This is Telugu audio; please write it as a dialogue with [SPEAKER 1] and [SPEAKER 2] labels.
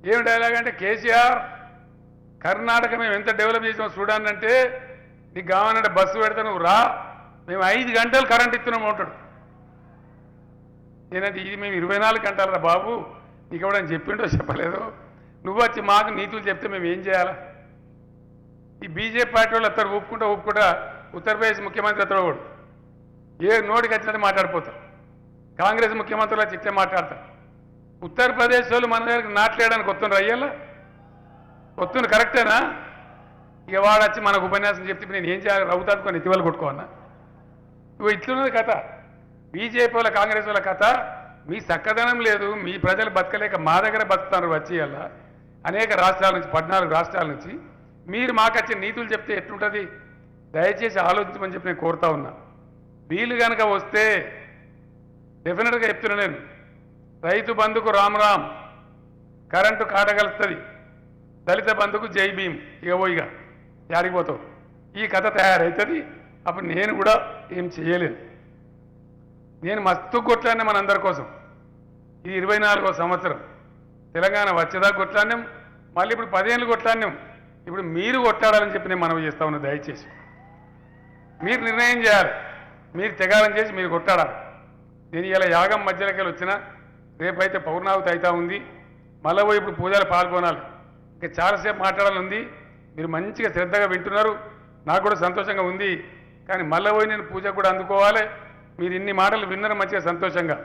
[SPEAKER 1] ఏం డైలాగ్ అంటే కేసీఆర్ కర్ణాటక మేము ఎంత డెవలప్ చేసామో చూడాలంటే నీకు కావాలంటే బస్సు పెడితే నువ్వు రా, మేము 5 గంటలు కరెంట్ ఇస్తున్నాము ఉంటాడు. నేనంటే ఇది మేము 24 గంటలు రా బాబు, నీకు ఎవడని చెప్పిండో చెప్పలేదు, నువ్వు వచ్చి మాకు నీతులు చెప్తే మేము ఏం చేయాలా? ఈ బీజేపీ పార్టీ వాళ్ళు అత్తరు ఊపుకుంటా ఉత్తరప్రదేశ్ ముఖ్యమంత్రి అతడు కూడా ఏ నోటికి వచ్చినట్టు మాట్లాడిపోతారు. కాంగ్రెస్ ముఖ్యమంత్రులు వచ్చి ఇట్లే మాట్లాడతారు. ఉత్తరప్రదేశ్ వాళ్ళు మన దగ్గరికి నాట్లేయడానికి వస్తున్నారు. అయ్యేలా వస్తుంది కరెక్టేనా? ఇక వాడు వచ్చి మనకు ఉపన్యాసం చెప్తే నేను ఏం చేయాలి? రౌతాదుకొని ఇటీవల కొట్టుకోవన్నా? ఇవి ఇట్లున్నది కథ. బీజేపీ వాళ్ళ కాంగ్రెస్ వాళ్ళ కథ. మీ చక్కదనం లేదు, మీ ప్రజలు బతకలేక మా దగ్గర బతుకుతారు. వచ్చి అలా అనేక రాష్ట్రాల నుంచి 14 రాష్ట్రాల నుంచి మీరు మాకు వచ్చే నీతులు చెప్తే ఎట్లుంటుంది? దయచేసి ఆలోచించమని చెప్పి నేను కోరుతా ఉన్నా. వీళ్ళు కనుక వస్తే డెఫినెట్గా చెప్తున్నా నేను, రైతు బంధుకు రామ్ రామ్, కరెంటు కాటగలుస్తుంది, దళిత బంధుకు జై భీమ్, ఇక యాడిపోతావు. ఈ కథ తయారవుతుంది. అప్పుడు నేను కూడా ఏం చేయలేను. నేను మస్తు కొట్లాడినా మనందరి కోసం. ఇది 24వ సంవత్సరం. తెలంగాణ వచ్చేదాకా కొట్లాడినాం, మళ్ళీ ఇప్పుడు 10 ఏళ్ళు కొట్లాడినాం. ఇప్పుడు మీరు కొట్లాడాలని చెప్పి నేను మనవి చేస్తా ఉన్నా. దయచేసి మీరు నిర్ణయం చేయాలి, మీరు తెగాలని చేసి మీరు కొట్లాడాలి. నేను ఇలా యాగం మధ్యలోకి వెళ్ళి వచ్చినా, రేపైతే పౌర్ణావతి అవుతా ఉంది, మళ్ళీ పోయి ఇప్పుడు పూజలు పాల్గొనాలి. ఇంకా చాలాసేపు మాట్లాడాలని ఉంది. మీరు మంచిగా శ్రద్ధగా వింటున్నారు, నాకు కూడా సంతోషంగా ఉంది. కానీ మళ్ళీ పోయి నేను పూజ కూడా అందుకోవాలి. మీరు ఇన్ని మాటలు విన్నారు మంచిగా సంతోషంగా.